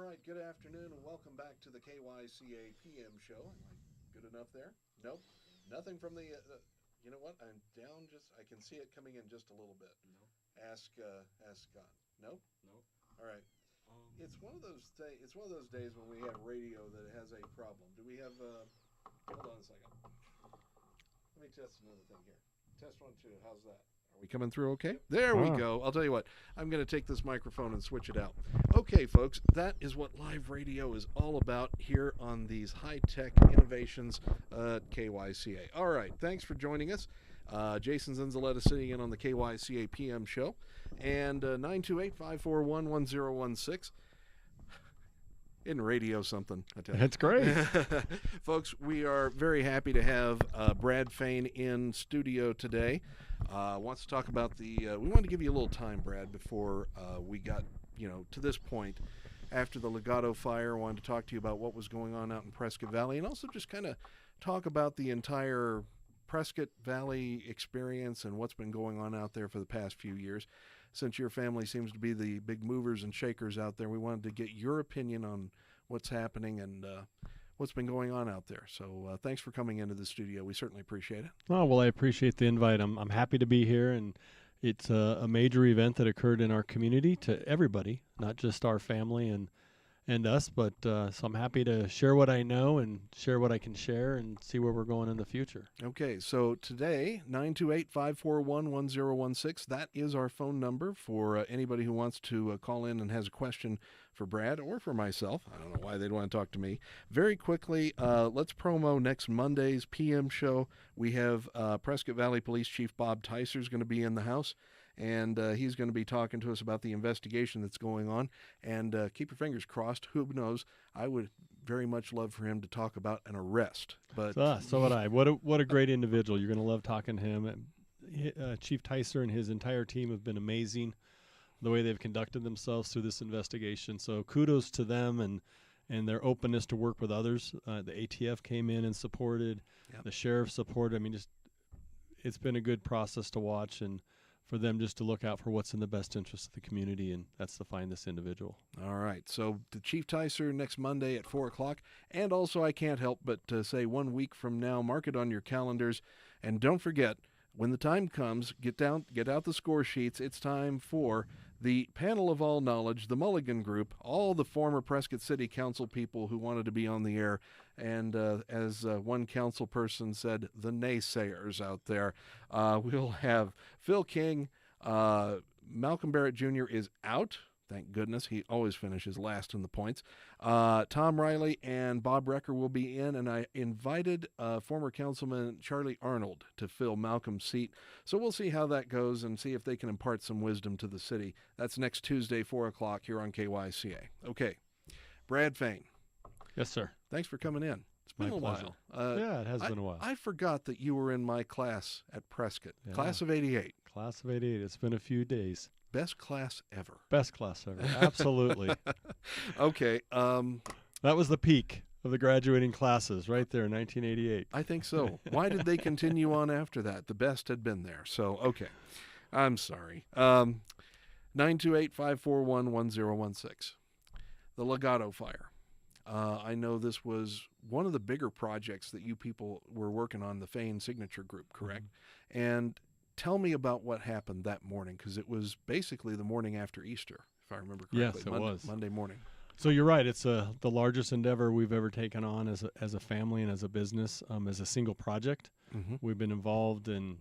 right, good afternoon and welcome back to the KYCA PM show. Am I good enough there? Nope. Nothing from you know what? I'm down just, I can see it coming in just a little bit. No, Ask Scott. Nope. no. All right. It's one of those days when we have radio that has a problem. Do we have, hold on a second. Let me test another thing here. Test 1, 2. How's that? Are we coming through okay? There we go. I'll tell you what. I'm going to take this microphone and switch it out. Okay, folks, that is what live radio is all about here on these high-tech innovations at KYCA. All right, thanks for joining us. Jason Zinzilieta sitting in on the KYCA PM show. And 928-541-1016. In radio something, I tell you. That's great. Folks, we are very happy to have Brad Fain in studio today. Wants to talk about we wanted to give you a little time, Brad, before we got, to this point. After the Legado fire, I wanted to talk to you about what was going on out in Prescott Valley and also just kind of talk about the entire Prescott Valley experience and what's been going on out there for the past few years. Since your family seems to be the big movers and shakers out there, we wanted to get your opinion on what's happening and what's been going on out there. So thanks for coming into the studio. We certainly appreciate it. Oh, well, I appreciate the invite. I'm happy to be here, and it's a major event that occurred in our community to everybody, not just our family and us, but so I'm happy to share what I know and share what I can share and see where we're going in the future. Okay, so today, 928-541-1016, that is our phone number for anybody who wants to call in and has a question for Brad or for myself. I don't know why they'd want to talk to me. Very quickly, let's promo next Monday's PM show. We have Prescott Valley Police Chief Bob Tyser is going to be in the house. And he's going to be talking to us about the investigation that's going on. And keep your fingers crossed. Who knows? I would very much love for him to talk about an arrest. But so would I. What a great individual. You're going to love talking to him. Chief Tyser and his entire team have been amazing, the way they've conducted themselves through this investigation. So kudos to them and their openness to work with others. The ATF came in and supported. Yep. The sheriff supported. I mean, it's been a good process to watch and for them just to look out for what's in the best interest of the community, and that's to find this individual. All right. So the Chief Tyser next Monday at 4 o'clock. And also I can't help but to say 1 week from now, mark it on your calendars. And don't forget, when the time comes, get out the score sheets. It's time for the panel of all knowledge, the Mulligan Group, all the former Prescott City Council people who wanted to be on the air. And as one council person said, the naysayers out there. We'll have Phil King. Malcolm Barrett Jr. is out. Thank goodness. He always finishes last in the points. Tom Riley and Bob Recker will be in, and I invited former Councilman Charlie Arnold to fill Malcolm's seat. So we'll see how that goes and see if they can impart some wisdom to the city. That's next Tuesday, 4 o'clock here on KYCA. Okay. Brad Fain. Yes, sir. Thanks for coming in. It's been my a pleasure. while. Yeah, it has been a while. I forgot that you were in my class at Prescott. Yeah. Class of 88. Class of 88. It's been a few days. Best class ever. Best class ever. Absolutely. Okay. That was the peak of the graduating classes right there in 1988. I think so. Why did they continue on after that? The best had been there. So, okay. I'm sorry. 928-541-1016. The Legado fire. I know this was one of the bigger projects that you people were working on, the Fain Signature Group, correct? Mm-hmm. And tell me about what happened that morning, because it was basically the morning after Easter, if I remember correctly. Yes, it was. Monday morning. So you're right. It's the largest endeavor we've ever taken on as a family and as a business, as a single project. Mm-hmm. We've been involved in,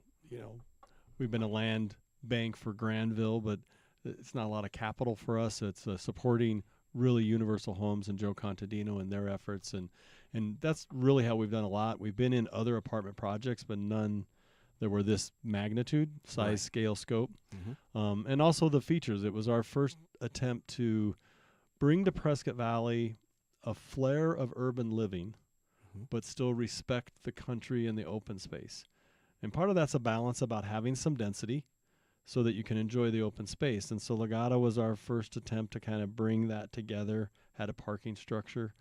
we've been a land bank for Granville, but it's not a lot of capital for us. It's supporting really Universal Homes and Joe Contadino and their efforts, and that's really how we've done a lot. We've been in other apartment projects, but none that were this magnitude, size, right. Scale, scope, mm-hmm. And also the features. It was our first attempt to bring to Prescott Valley a flair of urban living, mm-hmm. but still respect the country and the open space. And part of that's a balance about having some density so that you can enjoy the open space. And so Legado was our first attempt to kind of bring that together, had a parking structure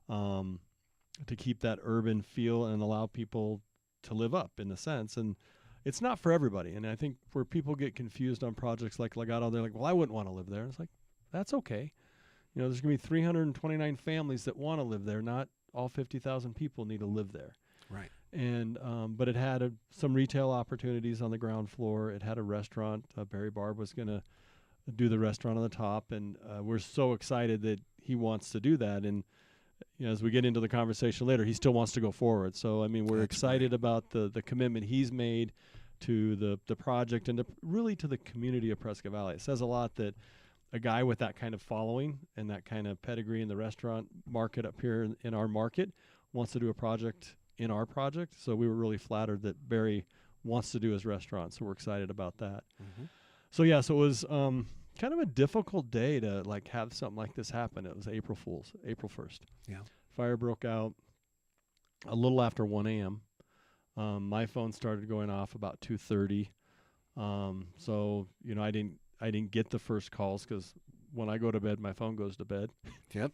to keep that urban feel and allow people to live up in a sense. And it's not for everybody. And I think where people get confused on projects like Legado, they're like, well, I wouldn't want to live there. It's like, that's okay. there's going to be 329 families that want to live there. Not all 50,000 people need to live there. Right. And but it had some retail opportunities on the ground floor. It had a restaurant. Barry Barb was going to do the restaurant on the top, and we're so excited that he wants to do that. And as we get into the conversation later, he still wants to go forward. So I mean, we're excited about the commitment he's made to the project and really to the community of Prescott Valley. It says a lot that a guy with that kind of following and that kind of pedigree in the restaurant market up here in our market wants to do a project in our project. So we were really flattered that Barry wants to do his restaurant. So we're excited about that. Mm-hmm. So it was kind of a difficult day to have something like this happen. It was April 1st. Yeah. Fire broke out a little after 1 a.m. My phone started going off about 2:30. So I didn't get the first calls because when I go to bed, my phone goes to bed. Yep.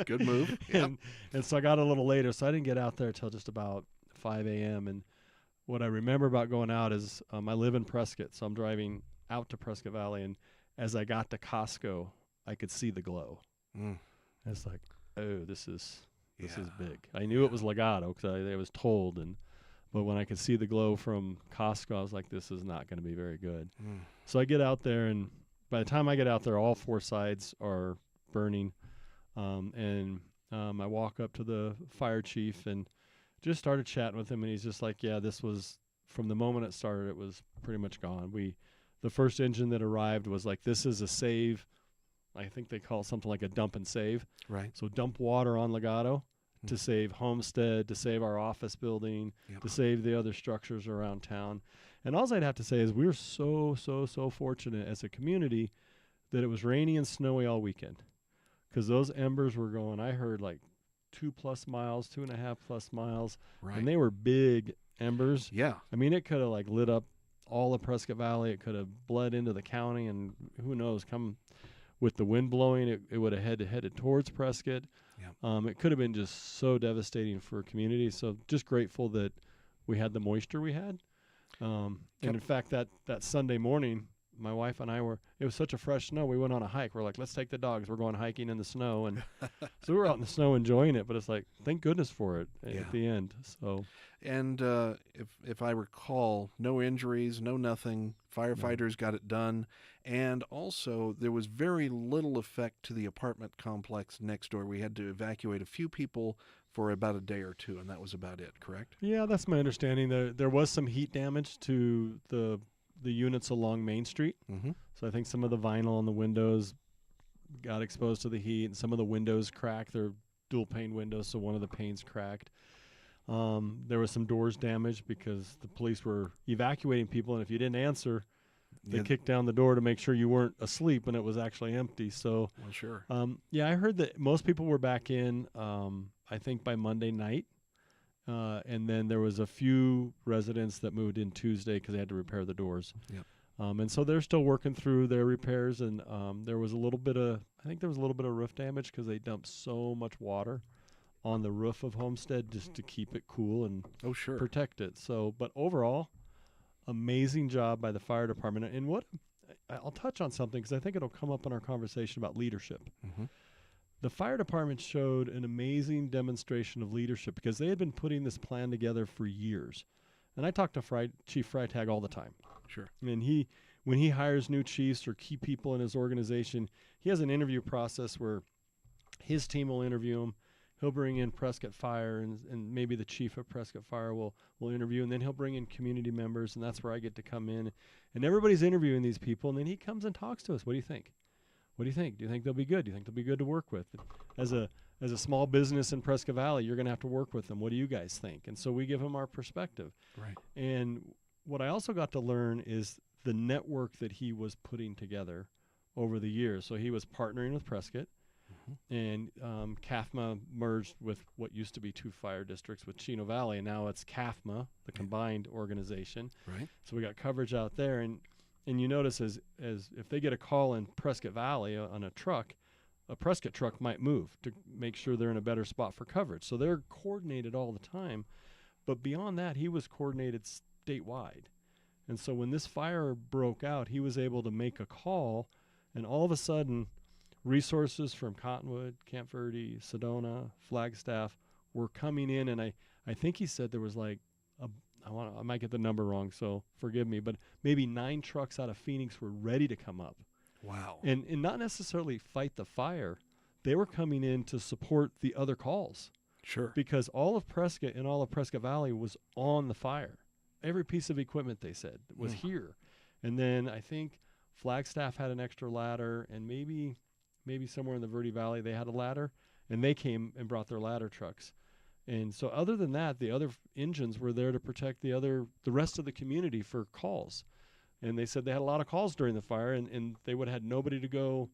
Good move. Yep. And so I got a little later, so I didn't get out there till just about 5 a.m. And what I remember about going out is I live in Prescott, so I'm driving out to Prescott Valley, and as I got to Costco, I could see the glow. It's like, oh, this is big. I knew it was Legado because I was told, but when I could see the glow from Costco, I was like, this is not going to be very good. So I get out there, and by the time I get out there, all four sides are burning. And I walk up to the fire chief and just started chatting with him, and he's just like, yeah, this was, from the moment it started, it was pretty much gone. The first engine that arrived was like, this is a save. I think they call it something like a dump and save. Right. So dump water on Legado to save Homestead, to save our office building, to save the other structures around town. And all I'd have to say is we're so fortunate as a community that it was rainy and snowy all weekend, because those embers were going, I heard 2+ miles, 2.5+ miles, and they were big embers. Yeah. I mean, it could have lit up all of Prescott Valley. It could have bled into the county, and who knows, come with the wind blowing, it would have headed towards Prescott. Yeah. It could have been just so devastating for a community. So just grateful that we had the moisture we had. And in fact, that Sunday morning, my wife and I it was such a fresh snow, we went on a hike. We're like, let's take the dogs. We're going hiking in the snow. And so we were out in the snow enjoying it, but it's like, thank goodness for it at the end. So, and if I recall, no injuries, no nothing. Firefighters got it done. And also, there was very little effect to the apartment complex next door. We had to evacuate a few people for about a day or two, and that was about it, correct? Yeah, that's my understanding. There was some heat damage to the units along Main Street. Mm-hmm. So I think some of the vinyl on the windows got exposed to the heat, and some of the windows cracked. They're dual pane windows, so one of the panes cracked. There was some doors damaged because the police were evacuating people, and if you didn't answer, they kicked down the door to make sure you weren't asleep and it was actually empty. So, well, sure. I heard that most people were back in, I think by Monday night. And then there was a few residents that moved in Tuesday because they had to repair the doors. Yep. And so they're still working through their repairs. And there was a little bit of roof damage because they dumped so much water on the roof of Homestead just to keep it cool and protect it. So, but overall, amazing job by the fire department. And I'll touch on something because I think it'll come up in our conversation about leadership. Mm-hmm. The fire department showed an amazing demonstration of leadership because they had been putting this plan together for years. And I talk to Chief Freitag all the time. Sure. And when he hires new chiefs or key people in his organization, he has an interview process where his team will interview him. He'll bring in Prescott Fire, and maybe the chief of Prescott Fire will interview, and then he'll bring in community members, and that's where I get to come in. And everybody's interviewing these people, and then he comes and talks to us. What do you think? What do you think? Do you think they'll be good? Do you think they'll be good to work with? As a small business in Prescott Valley, you're going to have to work with them. What do you guys think? And so we give them our perspective. Right. And what I also got to learn is the network that he was putting together over the years. So he was partnering with Prescott. And CAFMA merged with what used to be two fire districts with Chino Valley, and now it's CAFMA, the combined organization. Right. So we got coverage out there, and you notice as if they get a call in Prescott Valley on a truck, a Prescott truck might move to make sure they're in a better spot for coverage. So they're coordinated all the time. But beyond that, he was coordinated statewide. And so when this fire broke out, he was able to make a call, and all of a sudden resources from Cottonwood, Camp Verde, Sedona, Flagstaff were coming in, and I think he said there was like I might get the number wrong, so forgive me, but maybe 9 trucks out of Phoenix were ready to come up. Wow. And not necessarily fight the fire. They were coming in to support the other calls. Sure. Because all of Prescott and all of Prescott Valley was on the fire. Every piece of equipment, they said, was here. And then I think Flagstaff had an extra ladder, and maybe somewhere in the Verde Valley they had a ladder, and they came and brought their ladder trucks. And so other than that, the other engines were there to protect the rest of the community for calls. And they said they had a lot of calls during the fire, and they would have had nobody to go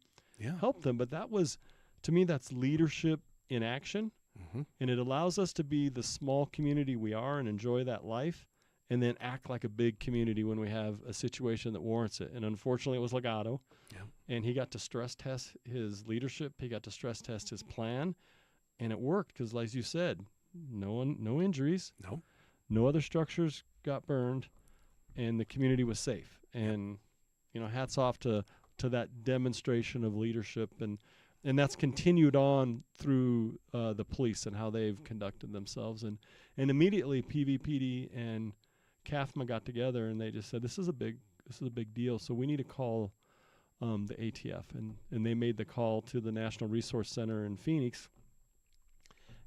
help them. But that was, to me, that's leadership in action. Mm-hmm. And it allows us to be the small community we are and enjoy that life, and then act like a big community when we have a situation that warrants it. And unfortunately, it was Legado. Yeah. And he got to stress test his leadership. He got to stress test his plan. And it worked because, like you said, no injuries. Nope. No other structures got burned, and the community was safe. And, hats off to that demonstration of leadership. And that's continued on through the police and how they've conducted themselves. And immediately PVPD and CAFMA got together, and they just said, this is a big deal. So we need to call the ATF. And they made the call to the National Resource Center in Phoenix.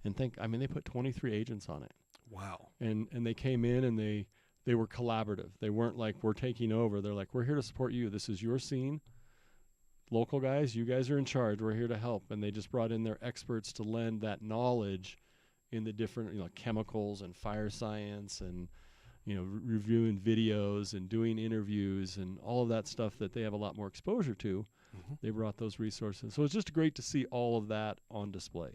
And they put 23 agents on it. Wow. And they came in, and they were collaborative. They weren't like, we're taking over. They're like, we're here to support you. This is your scene. Local guys, you guys are in charge. We're here to help. And they just brought in their experts to lend that knowledge in the different, chemicals and fire science and, reviewing videos and doing interviews and all of that stuff that they have a lot more exposure to. Mm-hmm. They brought those resources. So it's just great to see all of that on display.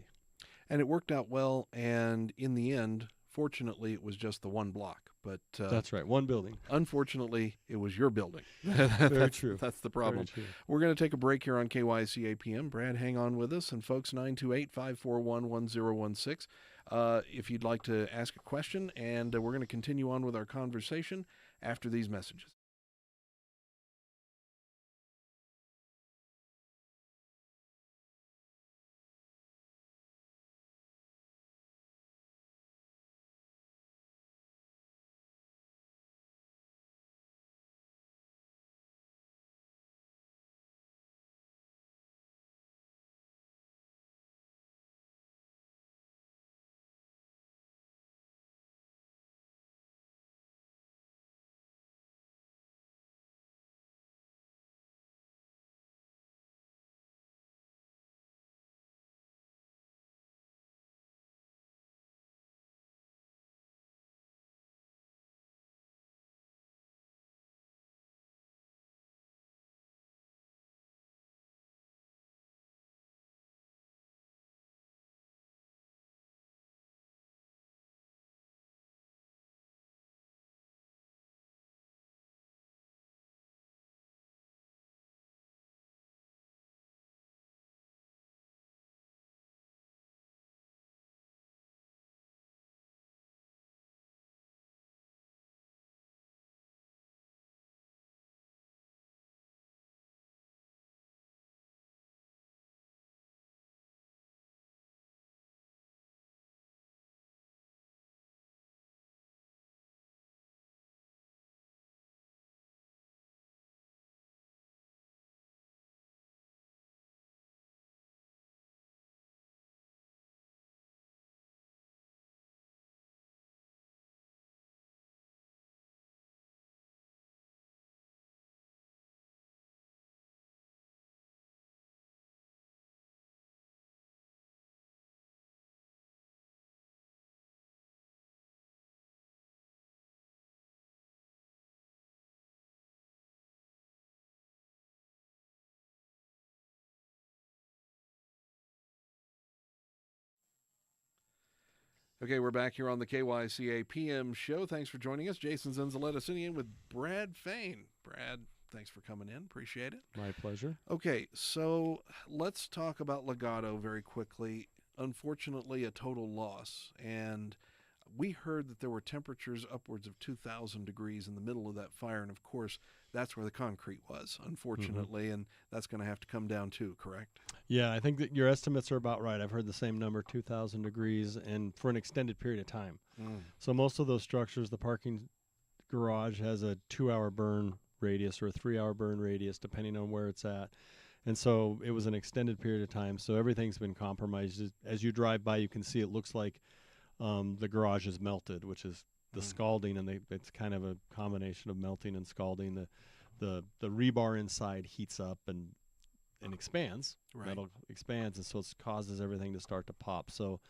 And it worked out well. And in the end, fortunately, it was just the one block. But that's right, one building. Unfortunately, it was your building. Very true. That's the problem. We're going to take a break here on KYCA PM. Brad, hang on with us. And folks, 928-541-1016. If you'd like to ask a question, and we're going to continue on with our conversation after these messages. Okay, we're back here on the KYCA PM show. Thanks for joining us. Jason Zinzilieta sitting in with Brad Fain. Brad, thanks for coming in. Appreciate it. My pleasure. Okay, so let's talk about Legado very quickly. Unfortunately, a total loss. And we heard that there were temperatures upwards of 2,000 degrees in the middle of that fire. And, of course, that's where the concrete was, unfortunately, and that's going to have to come down too, correct? Yeah, I think that your estimates are about right. I've heard the same number, 2,000 degrees, and for an extended period of time. So most of those structures, the parking garage has a 2-hour burn radius or a 3-hour burn radius, depending on where it's at. And so it was an extended period of time. So everything's been compromised. As you drive by, you can see it looks like the garage is melted, which is the scalding, and it's kind of a combination of melting and scalding. The rebar inside heats up and expands. Right. Metal expands, and so it causes everything to start to pop. So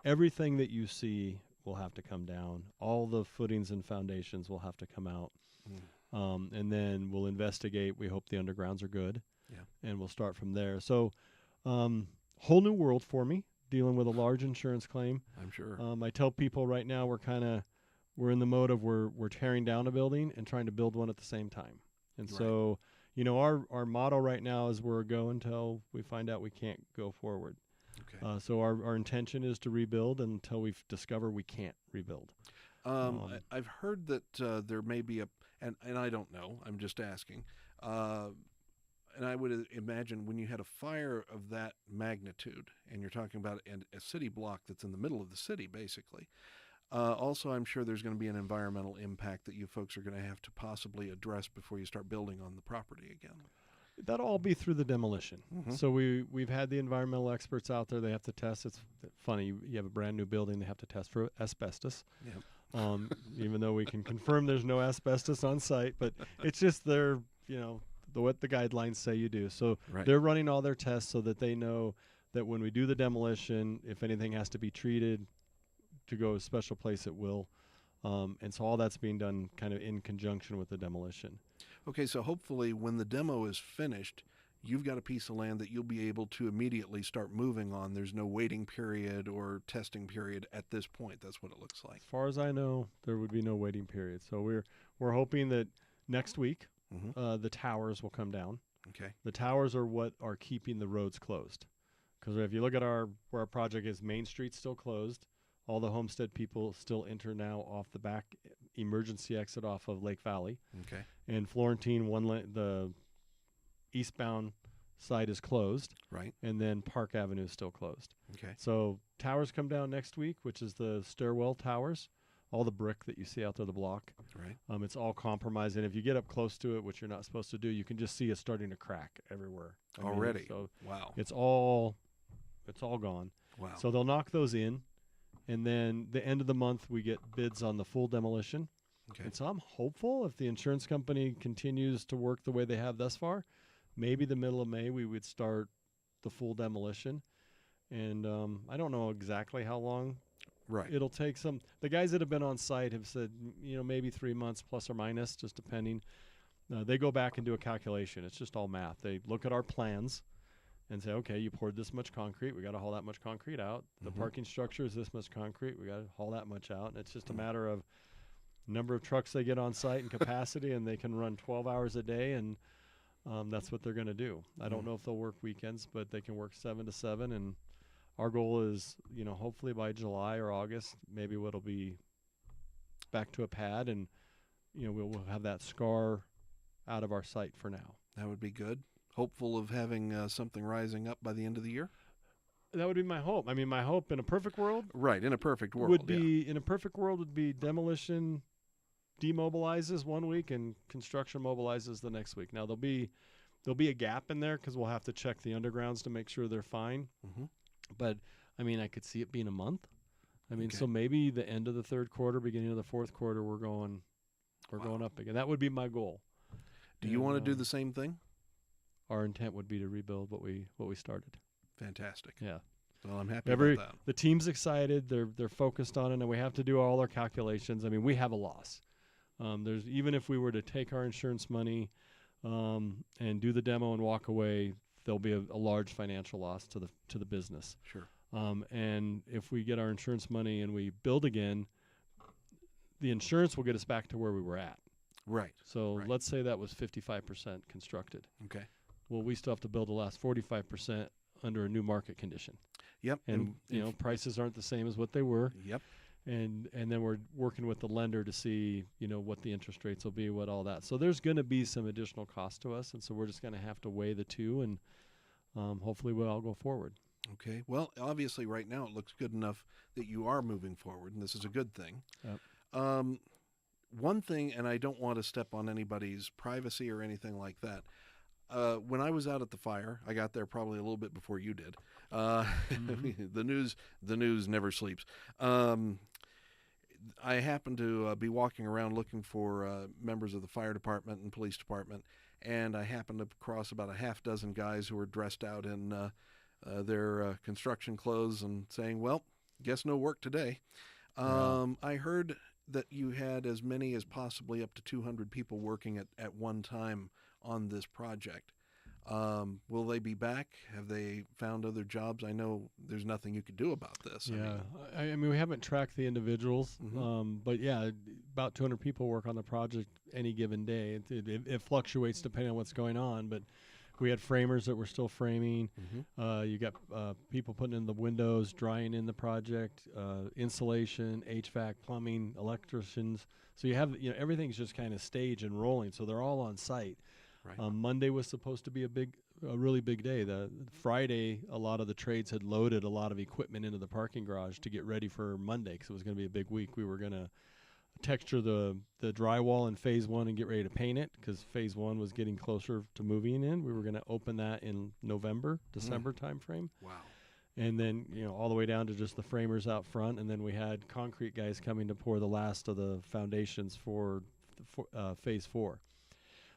everything that you see will have to come down. All the footings and foundations will have to come out. And then we'll investigate. We hope the undergrounds are good. Yeah. And we'll start from there. So whole new world for me, dealing with a large insurance claim. I'm sure. I tell people right now we're in the mode of we're tearing down a building and trying to build one at the same time. And so, our motto right now is we're a go until we find out we can't go forward. Okay. So our intention is to rebuild until we discover we can't rebuild. I've heard that there may be and I don't know, I'm just asking, and I would imagine when you had a fire of that magnitude, and you're talking about a city block that's in the middle of the city, basically, also I'm sure there's going to be an environmental impact that you folks are going to have to possibly address before you start building on the property again. That'll all be through the demolition. So we've had the environmental experts out there. They have to test. It's funny. You have a brand new building. They have to test for asbestos. Yeah. Even though we can confirm there's no asbestos on site, but it's just what the guidelines say you do. So they're running all their tests so that they know that when we do the demolition, if anything has to be treated to go to a special place, it will. And so all that's being done kind of in conjunction with the demolition. Okay, so hopefully when the demo is finished, you've got a piece of land that you'll be able to immediately start moving on. There's no waiting period or testing period at this point. That's what it looks like. As far as I know, there would be no waiting period. So we're hoping that next week the towers will come down. Okay. The towers are what are keeping the roads closed. Because if you look at where our project is, Main Street's still closed. All the Homestead people still enter now off the back emergency exit off of Lake Valley. Okay. And Florentine, the eastbound side is closed. Right. And then Park Avenue is still closed. Okay. So towers come down next week, which is the stairwell towers, all the brick that you see out there, the block. Right. It's all compromised. And if you get up close to it, which you're not supposed to do, you can just see it starting to crack everywhere. Already. So wow. It's all gone. Wow. So they'll knock those in. And then the end of the month, we get bids on the full demolition. Okay. And so I'm hopeful if the insurance company continues to work the way they have thus far, maybe the middle of May we would start the full demolition. And I don't know exactly how long it'll take. The guys that have been on site have said, maybe 3 months plus or minus, just depending. They go back and do a calculation. It's just all math. They look at our plans and say, okay, you poured this much concrete. We got to haul that much concrete out. The parking structure is this much concrete. We got to haul that much out. And it's just a matter of number of trucks they get on site and capacity, and they can run 12 hours a day, and that's what they're going to do. I don't know if they'll work weekends, but they can work 7 to 7. And our goal is, hopefully by July or August, maybe it'll be back to a pad, and we'll have that scar out of our site for now. That would be good. Hopeful of having something rising up by the end of the year? That would be my hope. I mean, my hope in a perfect world. Right, in a perfect world. In a perfect world would be demolition demobilizes 1 week and construction mobilizes the next week. Now there'll be a gap in there because we'll have to check the undergrounds to make sure they're fine. But I mean, I could see it being a month. I mean, so maybe the end of the third quarter, beginning of the fourth quarter, we're going up again. That would be my goal. Do you want to do the same thing? Our intent would be to rebuild what we started. Fantastic. Yeah. Well, I'm happy about that. The team's excited. They're focused on it, and we have to do all our calculations. I mean, we have a loss. Even if we were to take our insurance money and do the demo and walk away, there'll be a large financial loss to the business. Sure. And if we get our insurance money and we build again, the insurance will get us back to where we were at. Right. So let's say that was 55% constructed. Okay. Well, we still have to build the last 45% under a new market condition. Yep. And prices aren't the same as what they were. Yep. and then we're working with the lender to see, what the interest rates will be, what all that. So there's going to be some additional cost to us, and so we're just going to have to weigh the two, and hopefully we'll all go forward. Okay. Well, obviously, right now it looks good enough that you are moving forward, and this is a good thing. Yep. One thing, and I don't want to step on anybody's privacy or anything like that. When I was out at the fire, I got there probably a little bit before you did. The news never sleeps. I happened to be walking around looking for members of the fire department and police department, and I happened to cross about a half dozen guys who were dressed out in their construction clothes and saying, "Well, guess no work today." I heard that you had as many as possibly up to 200 people working at one time on this project. Will they be back? Have they found other jobs? I know there's nothing you could do about this. Yeah, I mean we haven't tracked the individuals, but yeah, about 200 people work on the project any given day. It fluctuates depending on what's going on, but we had framers that were still framing. You got people putting in the windows, drying in the project, insulation, HVAC, plumbing, electricians. So you have everything's just kind of staged and rolling. So they're all on site. Right. Monday was supposed to be a really big day. The Friday, a lot of the trades had loaded a lot of equipment into the parking garage to get ready for Monday because it was going to be a big week. We were going to texture the drywall in phase 1 and get ready to paint it because phase 1 was getting closer to moving in. We were going to open that in November, December timeframe. Wow. And then, all the way down to just the framers out front. And then we had concrete guys coming to pour the last of the foundations for phase 4.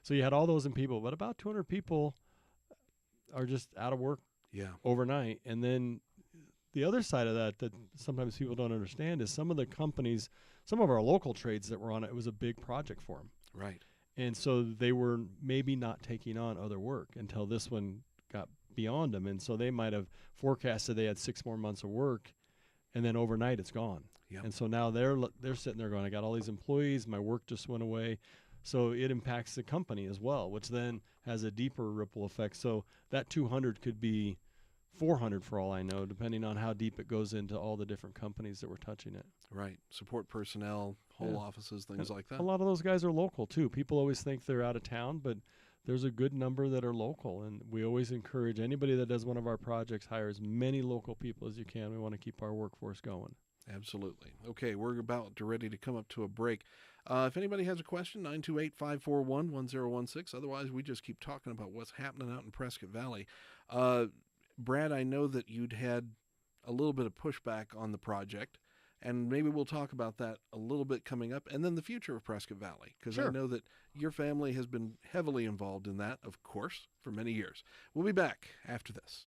So you had all those in people, but about 200 people are just out of work overnight. And then the other side of that sometimes people don't understand is some of the companies, some of our local trades that were on it, it was a big project for them. Right. And so they were maybe not taking on other work until this one got beyond them. And so they might have forecasted they had 6 more months of work, and then overnight it's gone. Yep. And so now they're sitting there going, I got all these employees, my work just went away. So it impacts the company as well, which then has a deeper ripple effect. So that 200 could be 400 for all I know, depending on how deep it goes into all the different companies that were touching it. Right. Support personnel, whole offices, things like that. A lot of those guys are local too. People always think they're out of town, but there's a good number that are local. And we always encourage anybody that does one of our projects, hire as many local people as you can. We want to keep our workforce going. Absolutely. Okay, we're about ready to come up to a break. If anybody has a question, 928-541-1016. Otherwise, we just keep talking about what's happening out in Prescott Valley. Brad, I know that you'd had a little bit of pushback on the project, and maybe we'll talk about that a little bit coming up, and then the future of Prescott Valley, because I know that your family has been heavily involved in that, of course, for many years. We'll be back after this.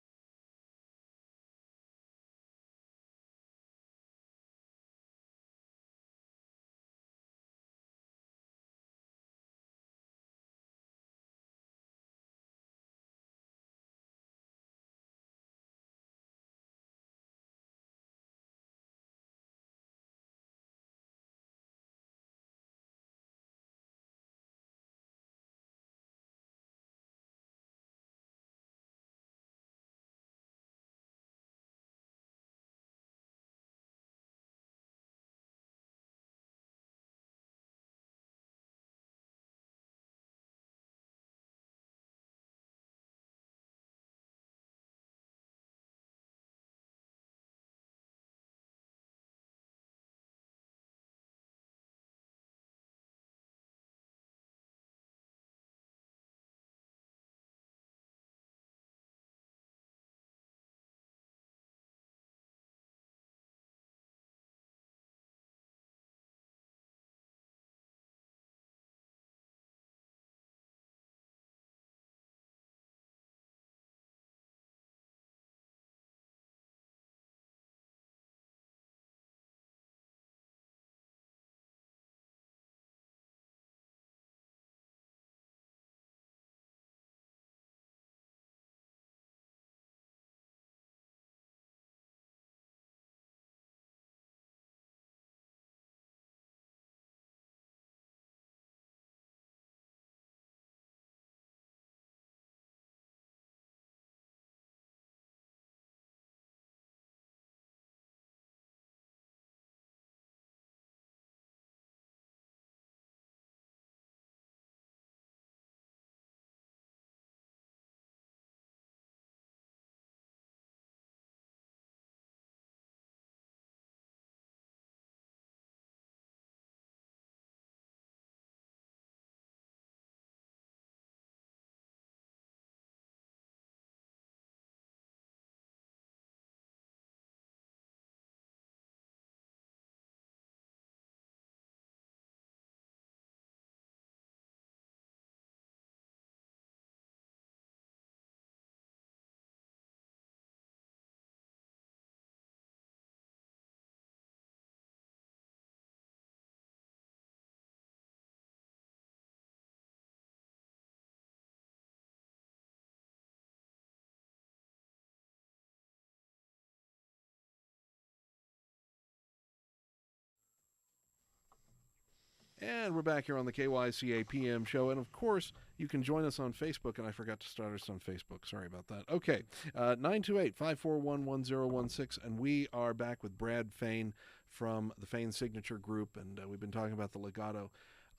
And we're back here on the KYCA PM show. And of course, you can join us on Facebook. And I forgot to start us on Facebook. Sorry about that. Okay. 928-541-1016. And we are back with Brad Fain from the Fain Signature Group. And we've been talking about the Legado.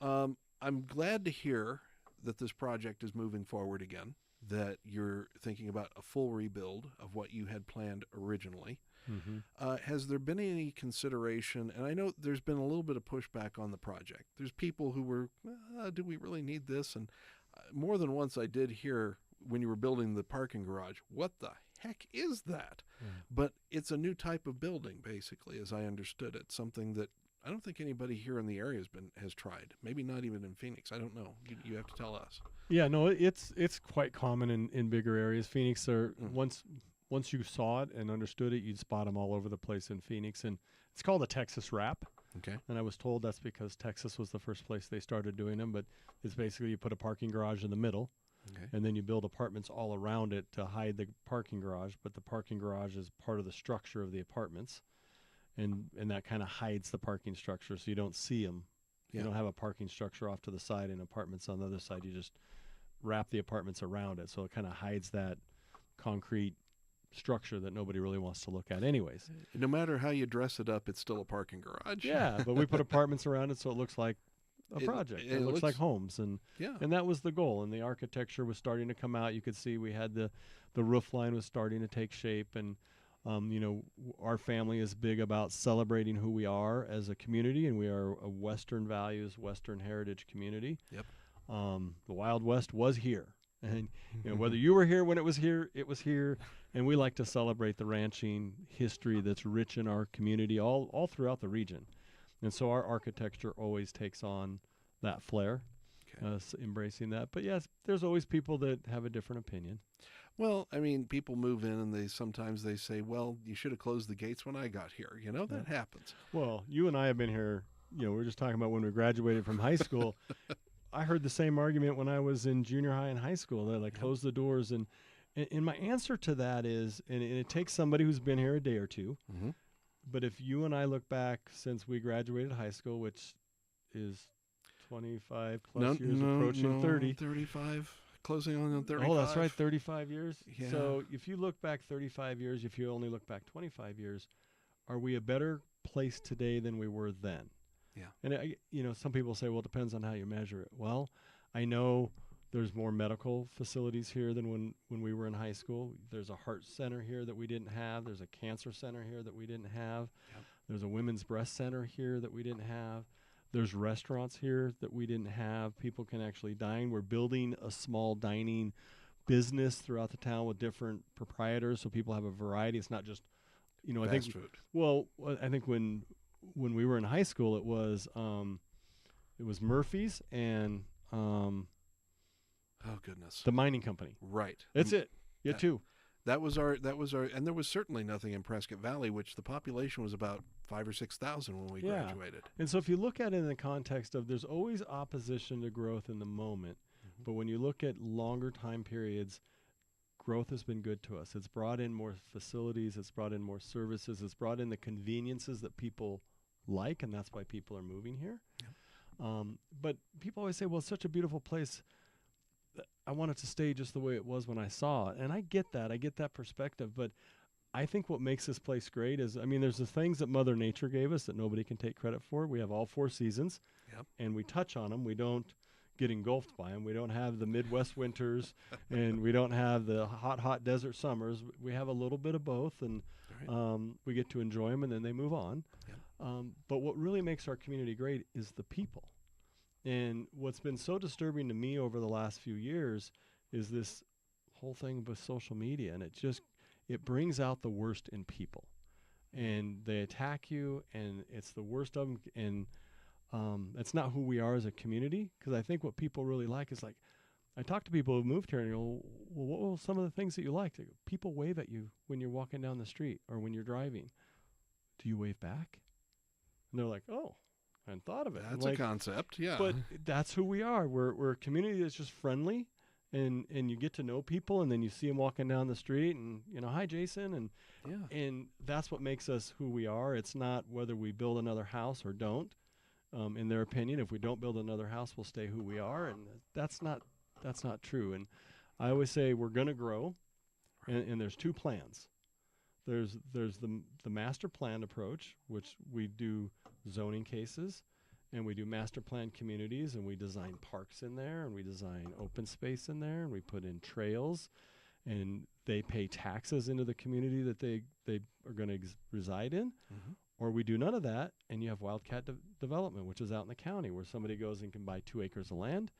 I'm glad to hear that this project is moving forward again, that you're thinking about a full rebuild of what you had planned originally. Mm-hmm. Has there been any consideration, and I know there's been a little bit of pushback on the project. There's people who were, do we really need this? And more than once I did hear when you were building the parking garage, what the heck is that? But it's a new type of building, basically, as I understood it, something that I don't think anybody here in the area has tried. Maybe not even in Phoenix. I don't know. You have to tell us. Yeah, no, it's quite common in bigger areas. Phoenix are once you saw it and understood it, you'd spot them all over the place in Phoenix. And it's called a Texas wrap. Okay. And I was told that's because Texas was the first place they started doing them. But it's basically you put a parking garage in the middle, and then you build apartments all around it to hide the parking garage. But the parking garage is part of the structure of the apartments. And that kind of hides the parking structure so you don't see them. Yeah. You don't have a parking structure off to the side and apartments on the other side. You just wrap the apartments around it. So it kind of hides that concrete structure that nobody really wants to look at anyways. No matter how you dress it up, it's still a parking garage. Yeah, but we put apartments around it so it looks like a project. It looks like homes. And that was the goal. And the architecture was starting to come out. You could see we had the roof line was starting to take shape. And our family is big about celebrating who we are as a community, and we are a Western values, Western heritage community. Yep. The Wild West was here, and whether you were here when it was here, and we like to celebrate the ranching history that's rich in our community, all throughout the region, and so our architecture always takes on that flair, embracing that. But yes, there's always people that have a different opinion. Well, I mean, people move in and sometimes they say, well, you should have closed the gates when I got here. That happens. Well, you and I have been here, we were just talking about when we graduated from high school. I heard the same argument when I was in junior high and high school. They're like, close the doors. And my answer to that is, and it takes somebody who's been here a day or two, but if you and I look back since we graduated high school, which is 25 plus years approaching 30. 35. Closing on 35. Oh, that's right, 35 years. Yeah. So if you look back 35 years, if you only look back 25 years, are we a better place today than we were then? Yeah. And some people say, well, it depends on how you measure it. Well, I know there's more medical facilities here than when we were in high school. There's a heart center here that we didn't have. There's a cancer center here that we didn't have. Yep. There's a women's breast center here that we didn't have. There's restaurants here that we didn't have. People can actually dine. We're building a small dining business throughout the town with different proprietors, so people have a variety. It's not just, fast food. Well, I think when we were in high school, it was Murphy's and oh goodness, the mining company. Right. That's it. Yeah, two. That was our, and there was certainly nothing in Prescott Valley, which the population was about 5,000 or 6,000 when we graduated. And so if you look at it in the context of, there's always opposition to growth in the moment, but when you look at longer time periods, growth has been good to us. It's brought in more facilities, it's brought in more services, it's brought in the conveniences that people like, and that's why people are moving here. Yep. But people always say, well, it's such a beautiful place. I want it to stay just the way it was when I saw it. And I get that perspective. But I think what makes this place great is, there's the things that Mother Nature gave us that nobody can take credit for. We have all 4 seasons, and we touch on them. We don't get engulfed by them. We don't have the Midwest winters, and we don't have the hot desert summers. We have a little bit of both, and we get to enjoy them, and then they move on. Yep. But what really makes our community great is the people. And what's been so disturbing to me over the last few years is this whole thing with social media, and it brings out the worst in people, and they attack you, and it's the worst of them, and that's not who we are as a community. Because I think what people really like is, like, I talk to people who moved here and go, well, what were some of the things that you liked? People wave at you when you're walking down the street or when you're driving. Do you wave back? And they're like, oh, I hadn't thought of it. That's a concept, yeah. But that's who we are. We're a community that's just friendly, and you get to know people, and then you see them walking down the street, and hi, Jason, and that's what makes us who we are. It's not whether we build another house or don't. in their opinion, if we don't build another house, we'll stay who we are, and that's not true. And I always say we're going to grow, and there's two plans. There's the master plan approach, which we do zoning cases, and we do master plan communities, and we design parks in there, and we design open space in there, and we put in trails, and they pay taxes into the community that they are going to reside in. Mm-hmm. Or we do none of that, and you have wildcat development, which is out in the county, where somebody goes and can buy 2 acres of land.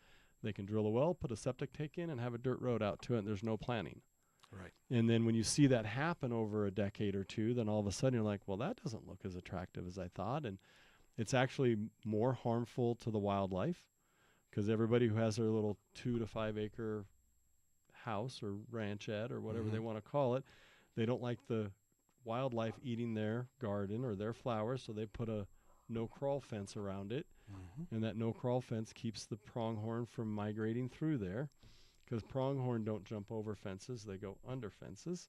They can drill a well, put a septic tank in, and have a dirt road out to it, and there's no planning. Right. And then when you see that happen over a decade or two, then all of a sudden you're like, well, that doesn't look as attractive as I thought. And it's actually more harmful to the wildlife, because everybody who has their little 2 to 5 acre house or ranchette or whatever they want to call it, they don't like the wildlife eating their garden or their flowers, so they put a no-crawl fence around it. And that no-crawl fence keeps the pronghorn from migrating through there, because pronghorn don't jump over fences, they go under fences.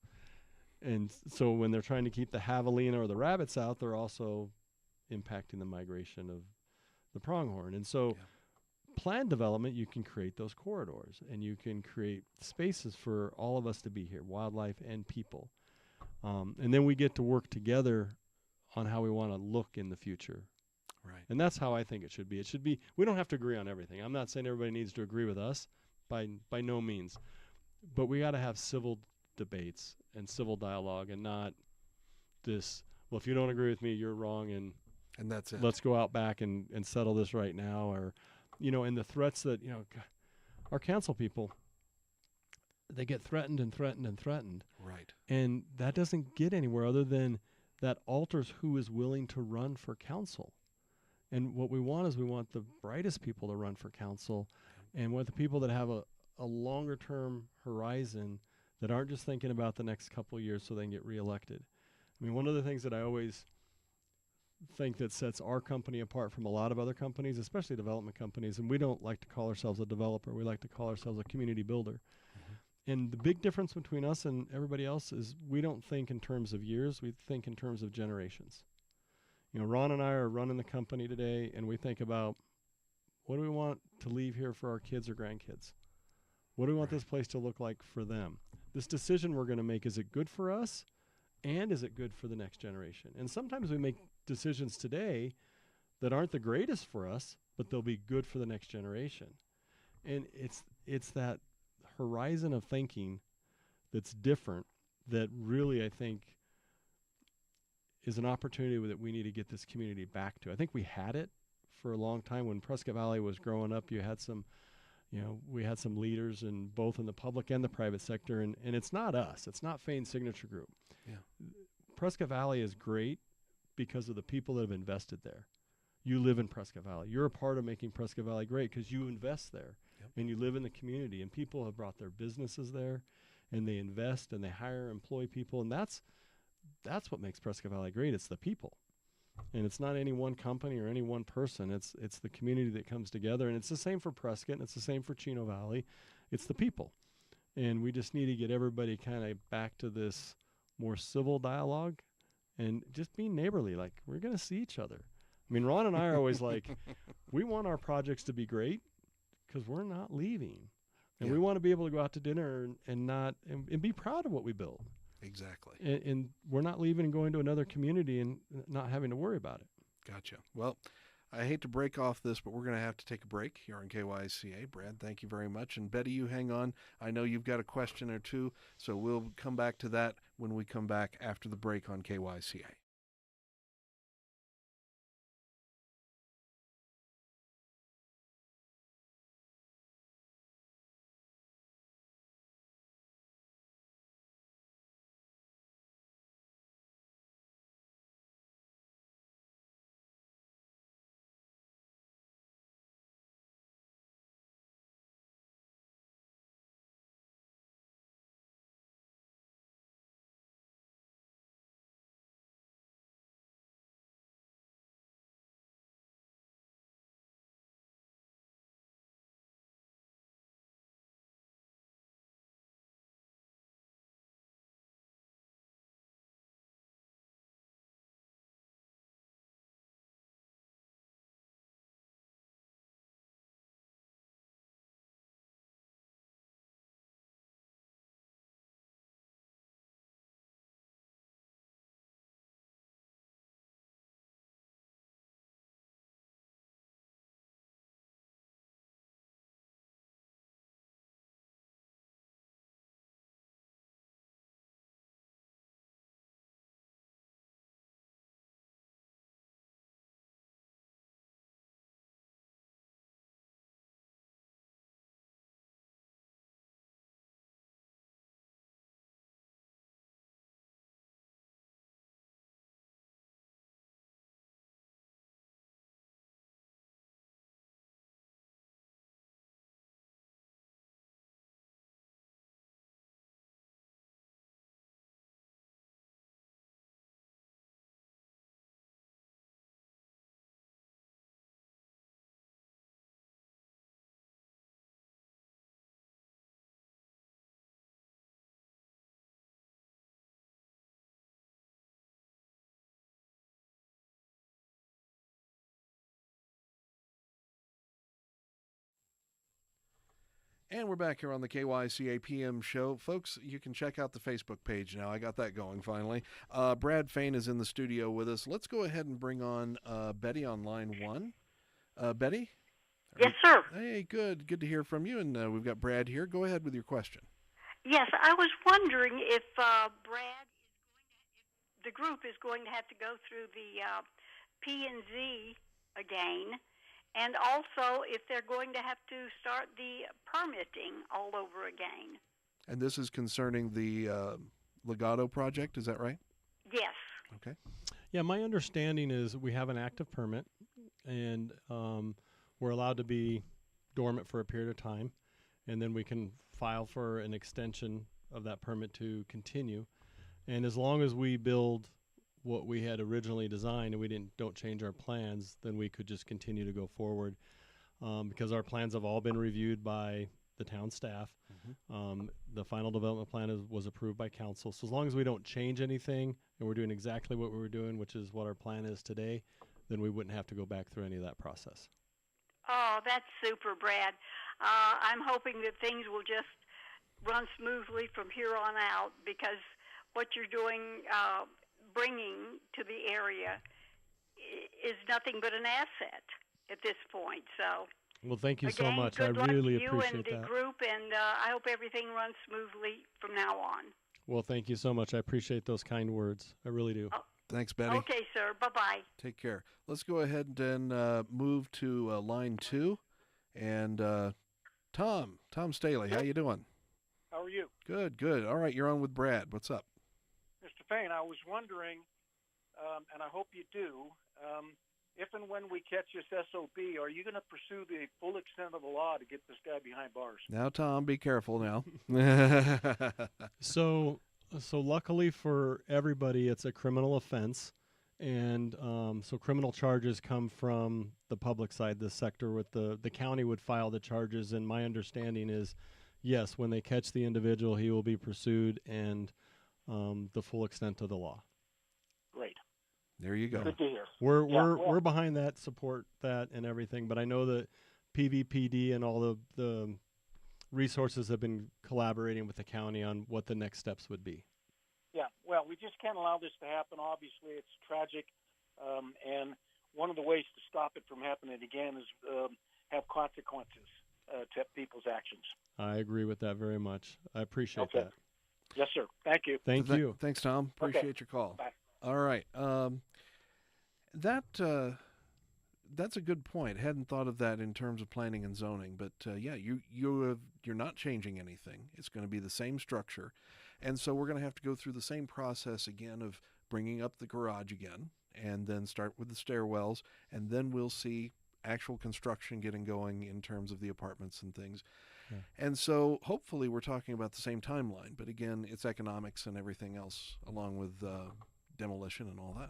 And so when they're trying to keep the javelina or the rabbits out, they're also impacting the migration of the pronghorn. And so planned development, you can create those corridors, and you can create spaces for all of us to be here, wildlife and people. And then we get to work together on how we want to look in the future. Right. And that's how I think it should be. It should be, we don't have to agree on everything. I'm not saying everybody needs to agree with us, by no means. But we got to have civil debates and civil dialogue, and not this, well, if you don't agree with me, you're wrong, and that's it. Let's go out back and settle this right now. Or, and the threats that, our council people, they get threatened and threatened and threatened. Right. And that doesn't get anywhere, other than that alters who is willing to run for council. And what we want is, we want the brightest people to run for council, and want the people that have a longer term horizon, that aren't just thinking about the next couple of years so they can get reelected. I mean, one of the things that I always think that sets our company apart from a lot of other companies, especially development companies, and we don't like to call ourselves a developer, we like to call ourselves a community builder. And the big difference between us and everybody else is, we don't think in terms of years, we think in terms of generations. Ron and I are running the company today, and we think about, what do we want to leave here for our kids or grandkids? What do we want this place to look like for them? This decision we're going to make, is it good for us, and is it good for the next generation? And sometimes we make decisions today that aren't the greatest for us, but they'll be good for the next generation. And it's that horizon of thinking that's different, that really, I think, is an opportunity that we need to get this community back to. I think we had it for a long time. When Prescott Valley was growing up, you had some, we had some leaders in both in the public and the private sector, and it's not us. It's not Fain Signature Group. Yeah. Prescott Valley is great because of the people that have invested there. You live in Prescott Valley. You're a part of making Prescott Valley great because you invest there. And you live in the community, and people have brought their businesses there, and they invest, and they hire, employ people, and that's what makes Prescott Valley great. It's the people, and it's not any one company or any one person. It's the community that comes together, and it's the same for Prescott, and it's the same for Chino Valley. It's the people, and we just need to get everybody kind of back to this more civil dialogue, and just being neighborly. Like, we're going to see each other. I mean, Ron and I are always like, we want our projects to be great, because we're not leaving, and we want to be able to go out to dinner and be proud of what we build. Exactly. And we're not leaving and going to another community and not having to worry about it. Gotcha. Well, I hate to break off this, but we're going to have to take a break here on KYCA. Brad, thank you very much. And Betty, you hang on. I know you've got a question or two, so we'll come back to that when we come back after the break on KYCA. And we're back here on the KYCA PM show. Folks, you can check out the Facebook page now. I got that going finally. Brad Fain is in the studio with us. Let's go ahead and bring on Betty on line 1. Betty? Yes, sir. Hey, good. Good to hear from you. And we've got Brad here. Go ahead with your question. Yes, I was wondering if the group is going to have to go through the P&Z again, and also if they're going to have to start the permitting all over again. And this is concerning the Legado project, is that right? Yes. Okay. Yeah, my understanding is we have an active permit, and we're allowed to be dormant for a period of time, and then we can file for an extension of that permit to continue. And as long as we build what we had originally designed and we don't change our plans, then we could just continue to go forward, because our plans have all been reviewed by the town staff. The final development plan was approved by council. So as long as we don't change anything and we're doing exactly what we were doing, which is what our plan is today, then we wouldn't have to go back through any of that process. Oh, that's super, Brad. I'm hoping that things will just run smoothly from here on out, because what you're doing, bringing to the area, is nothing but an asset at this point. So, well, thank you again, so much. Good I luck really to you appreciate and the that. group, and I hope everything runs smoothly from now on. Well, thank you so much. I appreciate those kind words. I really do. Oh, Thanks, Betty. okay, sir. Bye-bye. Take care. Let's go ahead and move to line 2. And Tom Staley, how you doing? How are you? Good, good. All right, you're on with Brad. What's up? Mr. Fain, I was wondering, and I hope you do, if and when we catch this SOB, are you going to pursue the full extent of the law to get this guy behind bars? Now, Tom, be careful now. So luckily for everybody, it's a criminal offense. And so criminal charges come from the public side, the sector, with the county would file the charges. And my understanding is, yes, when they catch the individual, he will be pursued, and the full extent of the law. Great. There you go. Good to hear. We're behind that, support that, and everything. But I know that PVPD and all the resources have been collaborating with the county on what the next steps would be. Yeah, well, we just can't allow this to happen. Obviously, it's tragic, and one of the ways to stop it from happening again is have consequences to people's actions. I agree with that very much. I appreciate that. Yes, sir. Thank you. Thank you. Thanks, Tom. Appreciate your call. Bye. All right. That's a good point. Hadn't thought of that in terms of planning and zoning, but yeah, you're not changing anything. It's going to be the same structure, and so we're going to have to go through the same process again of bringing up the garage again, and then start with the stairwells, and then we'll see actual construction getting going in terms of the apartments and things. Yeah. And so hopefully we're talking about the same timeline, but again, it's economics and everything else along with demolition and all that.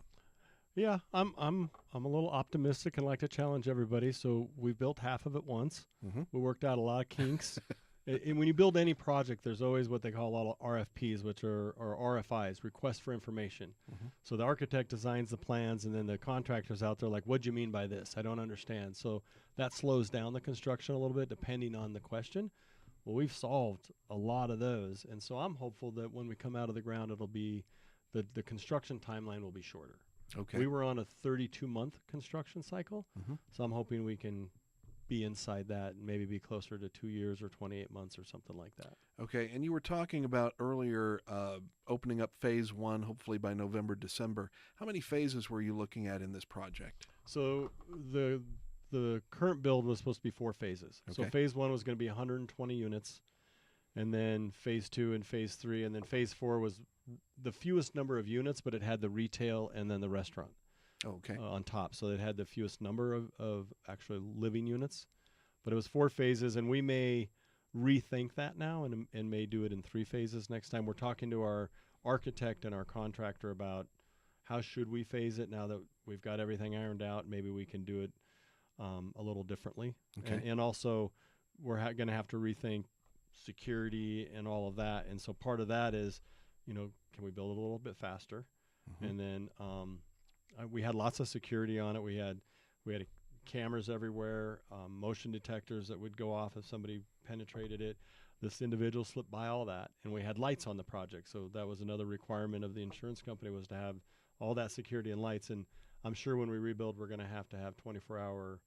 Yeah, I'm a little optimistic and like to challenge everybody. So we've built half of it once. Mm-hmm. We worked out a lot of kinks. And when you build any project, there's always what they call a lot of RFPs, which are RFIs, requests for information. Mm-hmm. So the architect designs the plans, and then the contractor's out there like, what do you mean by this? I don't understand. So that slows down the construction a little bit depending on the question. Well, we've solved a lot of those. And so I'm hopeful that when we come out of the ground, it'll be the construction timeline will be shorter. Okay. We were on a 32-month construction cycle, mm-hmm. so I'm hoping we can be inside that and maybe be closer to 2 years or 28 months or something like that. Okay, and you were talking about earlier opening up phase 1, hopefully by November, December. How many phases were you looking at in this project? So the current build was supposed to be 4 phases. Okay. So phase 1 was going to be 120 units, and then phase 2 and phase 3, and then phase 4 was the fewest number of units, but it had the retail and then the restaurant. Okay. On top. So it had the fewest number of actually living units. But it was 4 phases, and we may rethink that now and may do it in 3 phases next time. We're talking to our architect and our contractor about how should we phase it now that we've got everything ironed out. Maybe we can do it a little differently. Okay. And also, we're going to have to rethink security and all of that. And so part of that is, can we build it a little bit faster? Mm-hmm. And then we had lots of security on it. We had cameras everywhere, motion detectors that would go off if somebody penetrated it. This individual slipped by all that, and we had lights on the project. So that was another requirement of the insurance company, was to have all that security and lights. And I'm sure when we rebuild, we're going to have 24-hour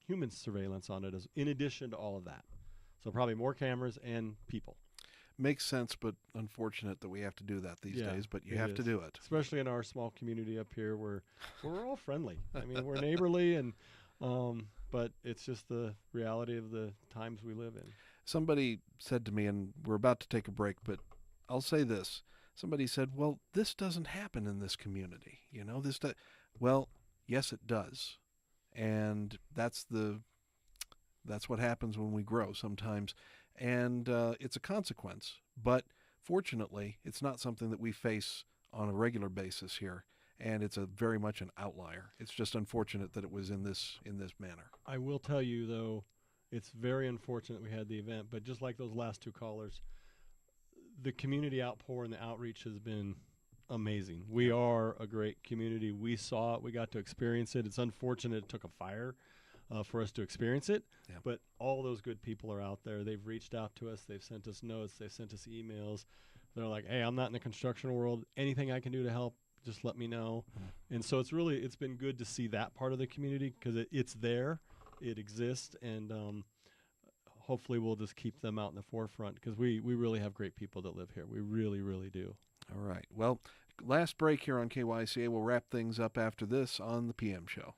human surveillance on it, in addition to all of that. So probably more cameras and people. Makes sense, but unfortunate that we have to do that these days, but you have to do it. Especially in our small community up here, where we're all friendly. I mean, we're neighborly, and but it's just the reality of the times we live in. Somebody said to me, and we're about to take a break, but I'll say this. Somebody said, well, this doesn't happen in this community. You know, well, yes, it does. And that's what happens when we grow sometimes. And it's a consequence. But fortunately, it's not something that we face on a regular basis here. And it's very much an outlier. It's just unfortunate that it was in this manner. I will tell you, though, it's very unfortunate we had the event. But just like those last two callers, the community outpour and the outreach has been amazing. We are a great community. We saw it. We got to experience it. It's unfortunate it took a fire for us to experience it. Yeah. But all those good people are out there. They've reached out to us. They've sent us notes. They've sent us emails. They're like, hey, I'm not in the construction world. Anything I can do to help, just let me know. Mm-hmm. And so it's been good to see that part of the community, because it's there. It exists. And hopefully we'll just keep them out in the forefront, because we really have great people that live here. We really, really do. All right. Well, last break here on KYCA. We'll wrap things up after this on the PM show.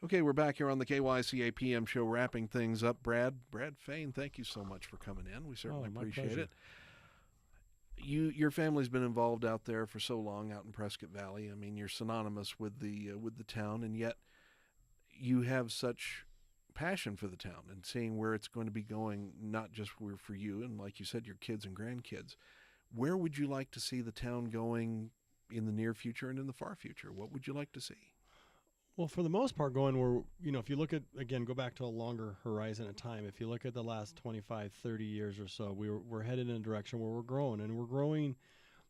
Okay, we're back here on the KYCA PM show, wrapping things up. Brad Fain, thank you so much for coming in. We certainly appreciate pleasure. it. Your family's been involved out there for so long, out in Prescott Valley. I mean, you're synonymous with the town, and yet you have such passion for the town and seeing where it's going to be going, not just for you and, like you said, your kids and grandkids. Where would you like to see the town going in the near future and in the far future? What would you like to see? Well, for the most part, if you look at, again, go back to a longer horizon of time, if you look at the last 25, 30 years or so, we're headed in a direction where we're growing, and we're growing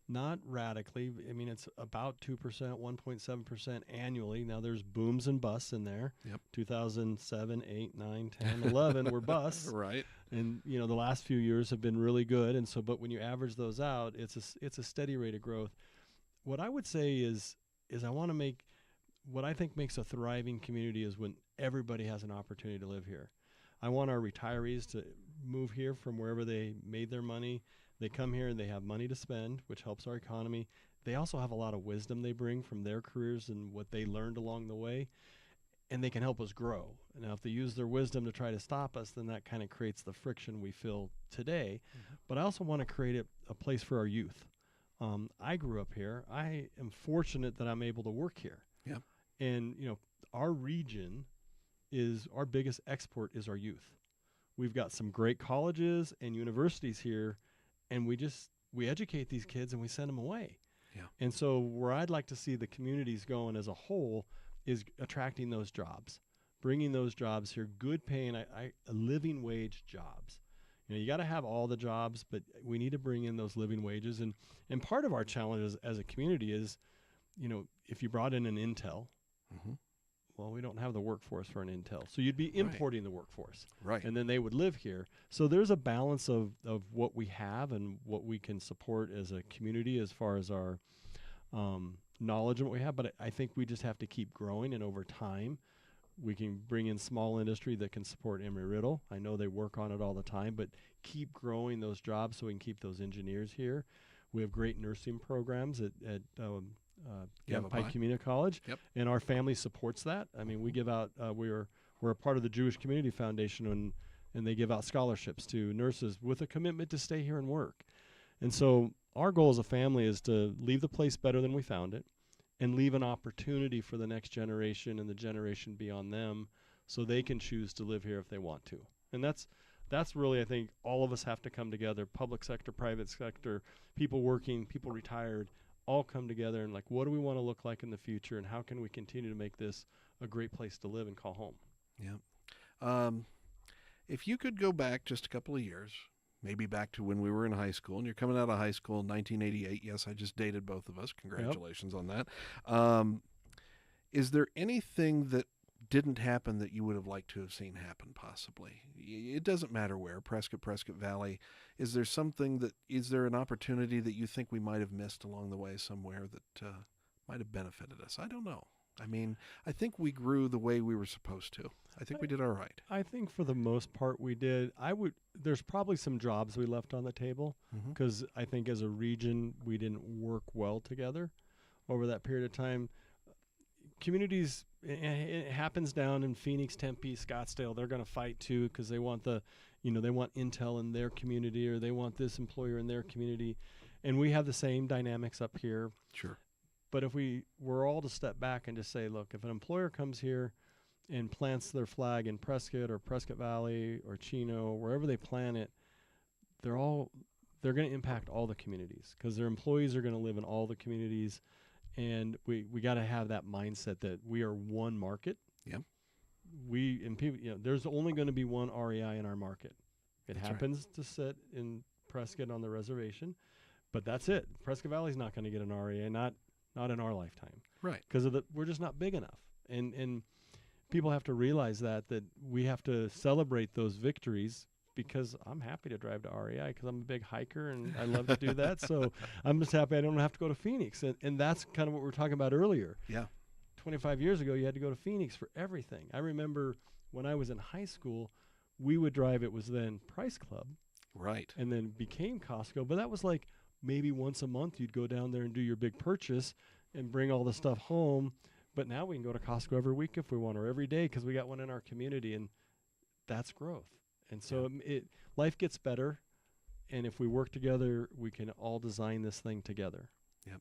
not radically. I mean, it's about 2%, 1.7% annually. Now, there's booms and busts in there. Yep. 2007, 8, 9, 10, 11 were busts. Right. And, the last few years have been really good. And so, but when you average those out, it's a steady rate of growth. What I would say is I want to make, what I think makes a thriving community is when everybody has an opportunity to live here. I want our retirees to move here from wherever they made their money. They come here and they have money to spend, which helps our economy. They also have a lot of wisdom they bring from their careers and what they learned along the way, and they can help us grow. Now, if they use their wisdom to try to stop us, then that kind of creates the friction we feel today. But I also want to create a place for our youth. I grew up here. I am fortunate that I'm able to work here. Yeah. And, our region our biggest export is our youth. We've got some great colleges and universities here, and we educate these kids and we send them away. Yeah. And so where I'd like to see the communities going as a whole is attracting those jobs, bringing those jobs here, good paying, living wage jobs. You got to have all the jobs, but we need to bring in those living wages. And part of our challenge as a community is, if you brought in an Intel, well, we don't have the workforce for an Intel. So you'd be importing the workforce. Right. And then they would live here. So there's a balance of what we have and what we can support as a community as far as our knowledge and what we have. But I think we just have to keep growing, and over time, we can bring in small industry that can support Embry-Riddle. I know they work on it all the time, but keep growing those jobs so we can keep those engineers here. We have great nursing programs at Pike Community College, and our family supports that. I mean, we give out, we're a part of the Jewish Community Foundation, and they give out scholarships to nurses with a commitment to stay here and work. And so our goal as a family is to leave the place better than we found it, and leave an opportunity for the next generation and the generation beyond them so they can choose to live here if they want to. And that's really, I think, all of us have to come together, public sector, private sector, people working, people retired, all come together and what do we want to look like in the future, and how can we continue to make this a great place to live and call home? Yeah. If you could go back just a couple of years, maybe back to when we were in high school, and you're coming out of high school in 1988. Yes, I just dated both of us. Congratulations on that. Is there anything that didn't happen that you would have liked to have seen happen possibly? It doesn't matter where, Prescott Valley. Is there an opportunity that you think we might have missed along the way somewhere that might have benefited us? I don't know. I mean, I think we grew the way we were supposed to. I think we did all right. I think for the most part we did. There's probably some jobs we left on the table because I think as a region we didn't work well together over that period of time. Communities, it happens down in Phoenix, Tempe, Scottsdale. They're going to fight too because they want they want Intel in their community, or they want this employer in their community, and we have the same dynamics up here. Sure. But if we were all to step back and just say, look, if an employer comes here and plants their flag in Prescott or Prescott Valley or Chino, wherever they plant it, they're going to impact all the communities because their employees are going to live in all the communities. And we got to have that mindset that we are one market. Yeah. There's only going to be one REI in our market. It That's happens to sit in Prescott on the reservation, but that's it. Prescott Valley's not going to get an REI, not in our lifetime. Right. Because we're just not big enough. And people have to realize that we have to celebrate those victories, because I'm happy to drive to REI because I'm a big hiker and I love to do that. So I'm just happy I don't have to go to Phoenix. And that's kind of what we were talking about earlier. Yeah. 25 years ago, you had to go to Phoenix for everything. I remember when I was in high school, we would drive, it was then Price Club. Right. And then became Costco. But that was like maybe once a month you'd go down there and do your big purchase and bring all the stuff home. But now we can go to Costco every week if we want, or every day because we got one in our community. And that's growth. And so life gets better, and if we work together, we can all design this thing together. Yep.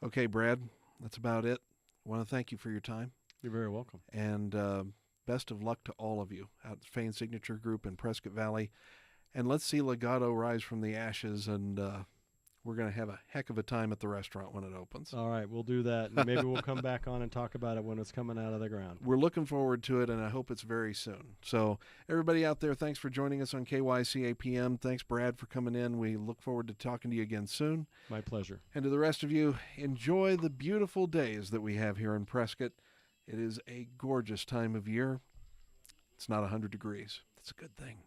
Okay, Brad, that's about it. I want to thank you for your time. You're very welcome. And best of luck to all of you at Fain Signature Group in Prescott Valley. And let's see Legado rise from the ashes, and we're going to have a heck of a time at the restaurant when it opens. All right, we'll do that. And maybe we'll come back on and talk about it when it's coming out of the ground. We're looking forward to it, and I hope it's very soon. So everybody out there, thanks for joining us on KYCA PM. Thanks, Brad, for coming in. We look forward to talking to you again soon. My pleasure. And to the rest of you, enjoy the beautiful days that we have here in Prescott. It is a gorgeous time of year. It's not 100 degrees. That's a good thing.